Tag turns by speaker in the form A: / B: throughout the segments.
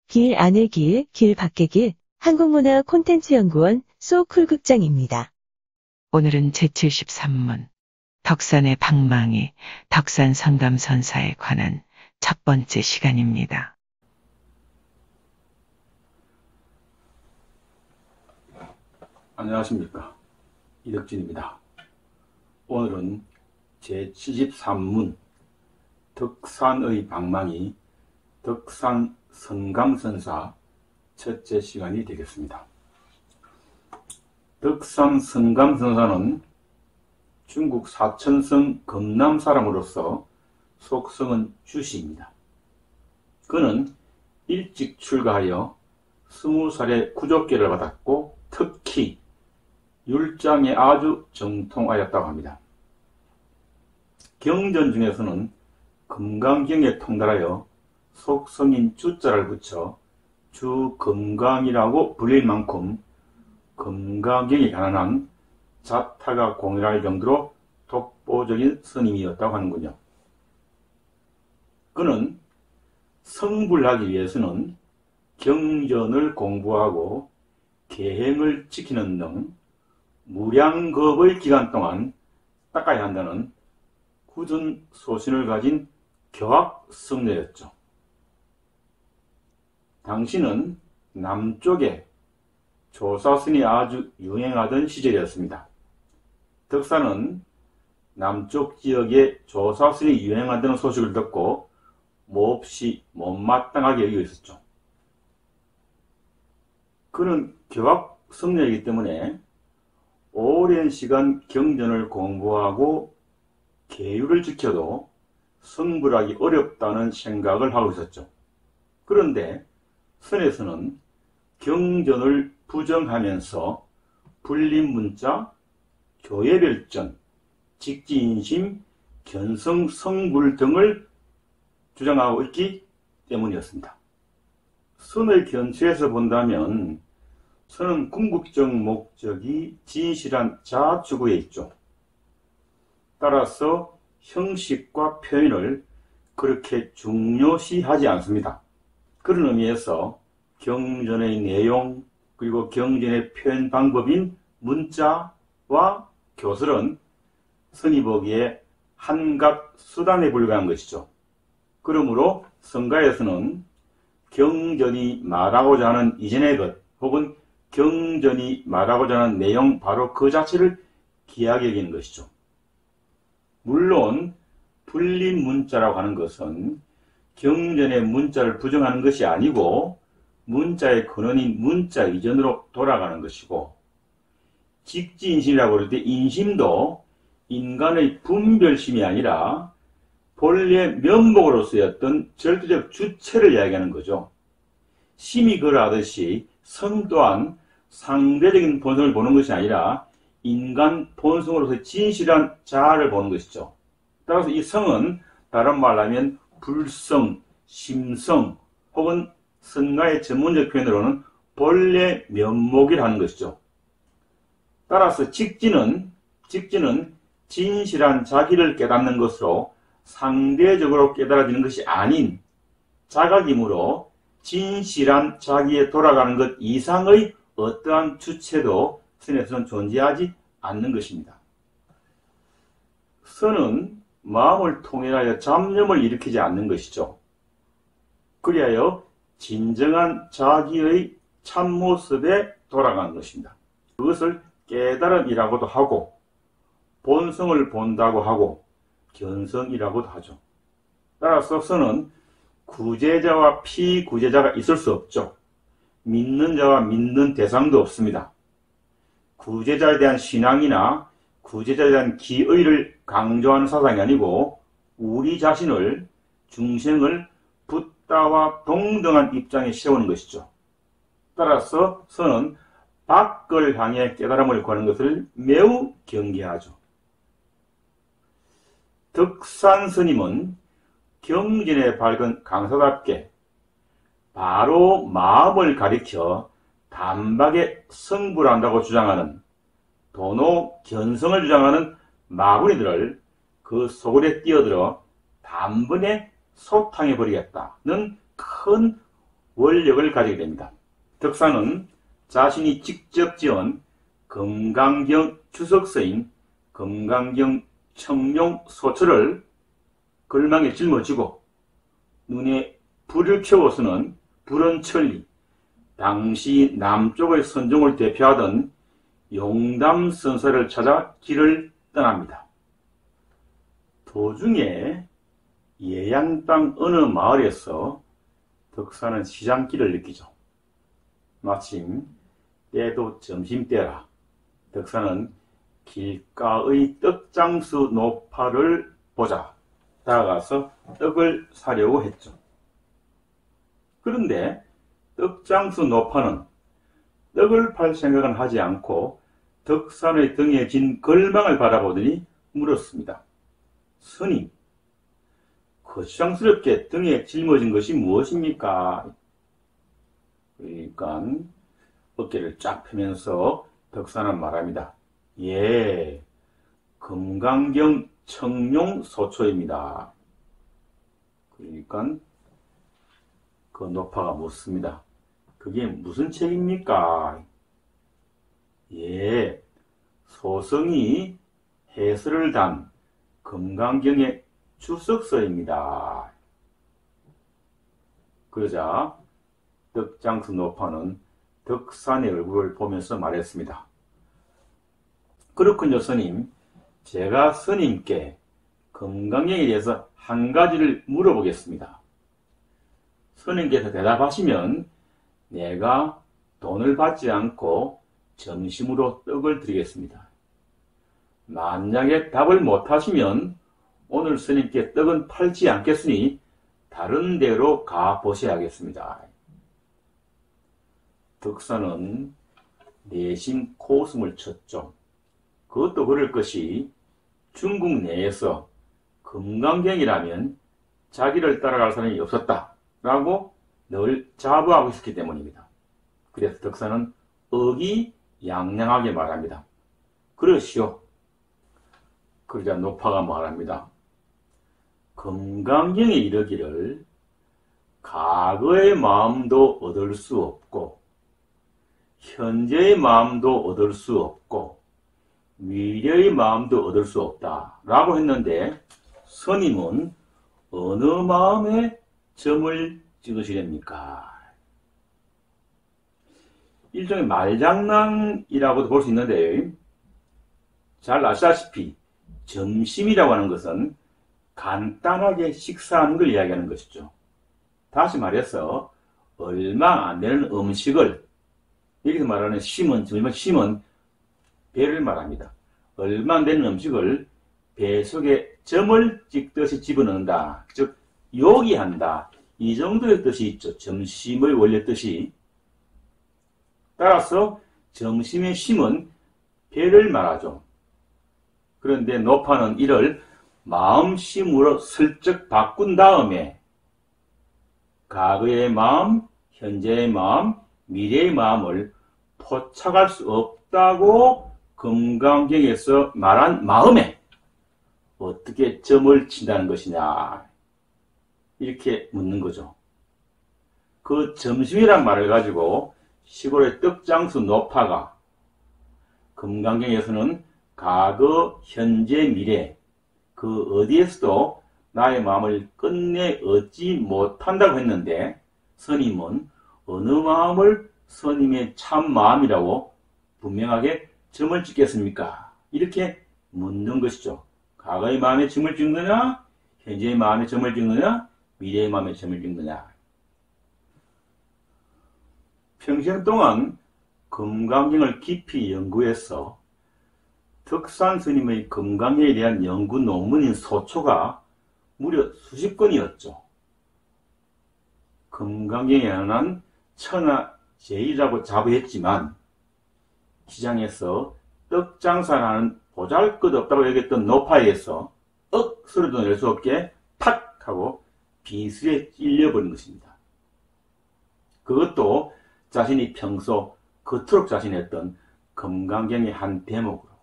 A: 길 안의 길, 길 밖의 길, 한국문화 콘텐츠연구원 소쿨극장입니다.
B: 오늘은 제73문 덕산의 방망이, 덕산 선감선사에 관한 첫 번째 시간입니다.
C: 안녕하십니까. 이덕진입니다. 오늘은 제73문 덕산의 방망이, 덕산 선감선사 첫째 시간이 되겠습니다. 덕산 선감선사는 중국 사천성 금남 사람으로서 속성은 주시입니다. 그는 일찍 출가하여 20살에 구족계를 받았고 특히 율장에 아주 정통하였다고 합니다. 경전 중에서는 금강경에 통달하여 속성인 주자를 붙여 주금강이라고 불릴 만큼 금강경이 가난한 자타가 공연할 정도로 독보적인 스님이었다고 하는군요. 그는 성불하기 위해서는 경전을 공부하고 계행을 지키는 등 무량겁의 기간 동안 닦아야 한다는 굳은 소신을 가진 교학성녀였죠. 당시는 남쪽에 조사선이 아주 유행하던 시절이었습니다. 덕산은 남쪽 지역에 조사선이 유행한다는 소식을 듣고 몹시 못마땅하게 여기고 있었죠. 그는 교학성녀이기 때문에 오랜 시간 경전을 공부하고 계율을 지켜도 성불하기 어렵다는 생각을 하고 있었죠. 그런데 선에서는 경전을 부정하면서 불림문자, 교예별전, 직지인심, 견성성불 등을 주장하고 있기 때문이었습니다. 선의 견처에서 본다면 선은 궁극적 목적이 진실한 자추구에 있죠. 따라서 형식과 표현을 그렇게 중요시하지 않습니다. 그런 의미에서 경전의 내용 그리고 경전의 표현 방법인 문자와 교설은 선이 보기에 한갓 수단에 불과한 것이죠. 그러므로 성가에서는 경전이 말하고자 하는 이전의 것 혹은 경전이 말하고자 하는 내용 바로 그 자체를 귀하게 여기는 것이죠. 물론 불림 문자라고 하는 것은 경전의 문자를 부정하는 것이 아니고 문자의 근원인 문자 이전으로 돌아가는 것이고, 직지인심이라고 그럴 때 인심도 인간의 분별심이 아니라 본래 면목으로 쓰였던 절대적 주체를 이야기하는 거죠. 심이 그러하듯이 성 또한 상대적인 본성을 보는 것이 아니라 인간 본성으로서 진실한 자아를 보는 것이죠. 따라서 이 성은 다른 말로 하면 불성, 심성 혹은 성가의 전문적 표현으로는 본래 면목이라는 것이죠. 따라서 직지는 진실한 자기를 깨닫는 것으로 상대적으로 깨달아지는 것이 아닌 자각이므로 진실한 자기에 돌아가는 것 이상의 어떠한 주체도 선에서는 존재하지 않는 것입니다. 선은 마음을 통일하여 잡념을 일으키지 않는 것이죠. 그리하여 진정한 자기의 참모습에 돌아가는 것입니다. 그것을 깨달음이라고도 하고 본성을 본다고 하고 견성이라고도 하죠. 따라서 선은 구제자와 피구제자가 있을 수 없죠. 믿는 자와 믿는 대상도 없습니다. 구제자에 대한 신앙이나 구제자에 대한 기의를 강조하는 사상이 아니고 우리 자신을, 중생을 붓다와 동등한 입장에 세우는 것이죠. 따라서 선은 밖을 향해 깨달음을 구하는 것을 매우 경계하죠. 덕산 스님은 경전에 밝은 강사답게 바로 마음을 가리켜 단박에 성불한다고 주장하는 도노 견성을 주장하는 마구니들을 그 소굴에 뛰어들어 단번에 소탕해버리겠다는 큰 원력을 가지게 됩니다. 덕사는 자신이 직접 지은 금강경 주석서인 금강경 청룡 소처를 걸망에 짊어지고 눈에 불을 켜고서는 불원천리, 당시 남쪽의 선종을 대표하던 용담선사를 찾아 길을 떠납니다. 도중에 예양땅 어느 마을에서 덕사는 시장길을 느끼죠. 마침 때도 점심때라 덕사는 길가의 떡장수 노파를 보자 다가가서 떡을 사려고 했죠. 그런데 떡장수 노파는 떡을 팔 생각은 하지 않고 덕산의 등에 진 걸망을 바라보더니 물었습니다. 스님, 거추장스럽게 등에 짊어진 것이 무엇입니까? 그러니까 어깨를 쫙 펴면서 덕산은 말합니다. 예, 금강경 청룡 소초입니다. 그러니까 그 노파가 묻습니다. 그게 무슨 책입니까? 예, 소성이 해설을 단 금강경의 주석서입니다. 그러자 덕장수 노파는 덕산의 얼굴을 보면서 말했습니다. 그렇군요, 스님. 제가 스님께 금강경에 대해서 한 가지를 물어보겠습니다. 스님께서 대답하시면 내가 돈을 받지 않고 점심으로 떡을 드리겠습니다. 만약에 답을 못하시면 오늘 스님께 떡은 팔지 않겠으니 다른 데로 가보셔야겠습니다. 덕사는 내심 코웃음을 쳤죠. 그것도 그럴 것이 중국 내에서 금강경이라면 자기를 따라갈 사람이 없었다라고 늘 자부하고 있었기 때문입니다. 그래서 덕사는 의기양양하게 말합니다. 그러시오. 그러자 노파가 말합니다. 금강경에 이르기를 과거의 마음도 얻을 수 없고 현재의 마음도 얻을 수 없고 미래의 마음도 얻을 수 없다 라고 했는데 스님은 어느 마음에 점을 찍으시렵니까? 일종의 말장난이라고도 볼 수 있는데 잘 아시다시피 점심이라고 하는 것은 간단하게 식사하는 걸 이야기하는 것이죠. 다시 말해서 얼마 안 되는 음식을 여기서 말하는 심은 배를 말합니다. 얼마 안 되는 음식을 배 속에 점을 찍듯이 집어넣는다. 즉 요기한다. 이 정도의 뜻이 있죠. 점심의 원래 뜻이. 따라서 점심의 심은 배를 말하죠. 그런데 노파는 이를 마음심으로 슬쩍 바꾼 다음에 과거의 마음, 현재의 마음, 미래의 마음을 포착할 수 없다고 금강경에서 말한 마음에 어떻게 점을 친다는 것이냐 이렇게 묻는 거죠. 그 점심이란 말을 가지고 시골의 떡장수 노파가 금강경에서는 과거, 현재, 미래 그 어디에서도 나의 마음을 끝내 얻지 못한다고 했는데 스님은 어느 마음을 스님의 참 마음이라고 분명하게 점을 찍겠습니까? 이렇게 묻는 것이죠. 과거의 마음에 점을 찍느냐, 현재의 마음에 점을 찍느냐, 미래의 마음에 점을 찍느냐. 평생 동안 금강경을 깊이 연구해서 덕산 스님의 금강경에 대한 연구 논문인 소초가 무려 수십 건이었죠. 금강경에 관한 천하제일이라고 자부했지만 시장에서 떡장사라는 보잘것없다고 여겼던 노파에서 소리도 낼 수 없게 탁 하고 비수에 찔려버린 것입니다. 그것도 자신이 평소 그토록 자신했던 금강경의 한 대목으로.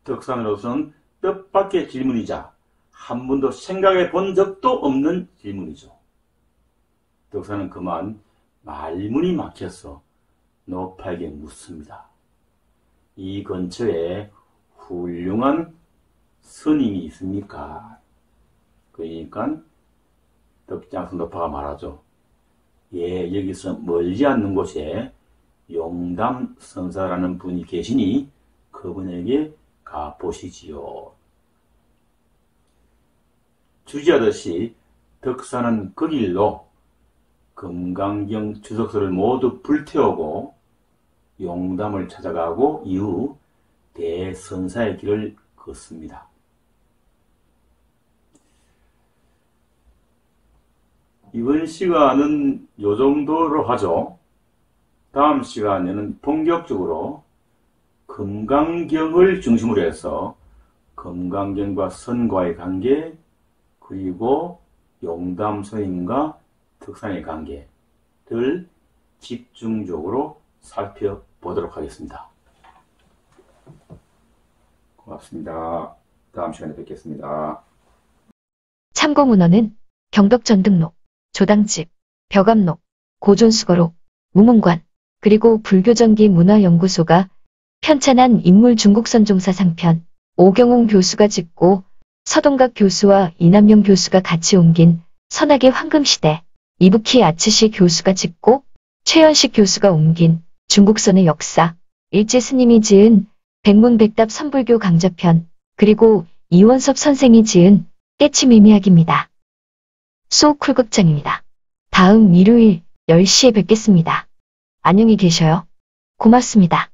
C: 덕산으로서는 뜻밖의 질문이자 한 번도 생각해 본 적도 없는 질문이죠. 덕사는 그만 말문이 막혀서 노파에게 묻습니다. 이 근처에 훌륭한 스님이 있습니까? 그러니까 덕장수 노파가 말하죠. 예, 여기서 멀지 않는 곳에 용담 선사라는 분이 계시니 그분에게 가보시지요. 주지하듯이 덕사는 그 길로 금강경 주석서를 모두 불태우고 용담을 찾아가고 이후 대선사의 길을 걷습니다. 이번 시간은 요 정도로 하죠. 다음 시간에는 본격적으로 금강경을 중심으로 해서 금강경과 선과의 관계, 그리고 용담 스님과 덕산의 관계를 집중적으로 살펴보도록 하겠습니다. 고맙습니다. 다음 시간에 뵙겠습니다.
D: 참고 문헌은 경덕전등록, 조당집, 벽암록, 고존수거록, 무문관, 그리고 불교전기 문화연구소가 편찬한 인물 중국선종사 상편, 오경웅 교수가 짓고 서동각 교수와 이남용 교수가 같이 옮긴 선학의 황금시대, 이부키 아츠시 교수가 짓고 최연식 교수가 옮긴 중국선의 역사, 일제 스님이 지은 백문백답 선불교 강좌편, 그리고 이원섭 선생이 지은 깨치미미학입니다. 소쿨극장입니다. 다음 일요일 10시에 뵙겠습니다. 안녕히 계셔요. 고맙습니다.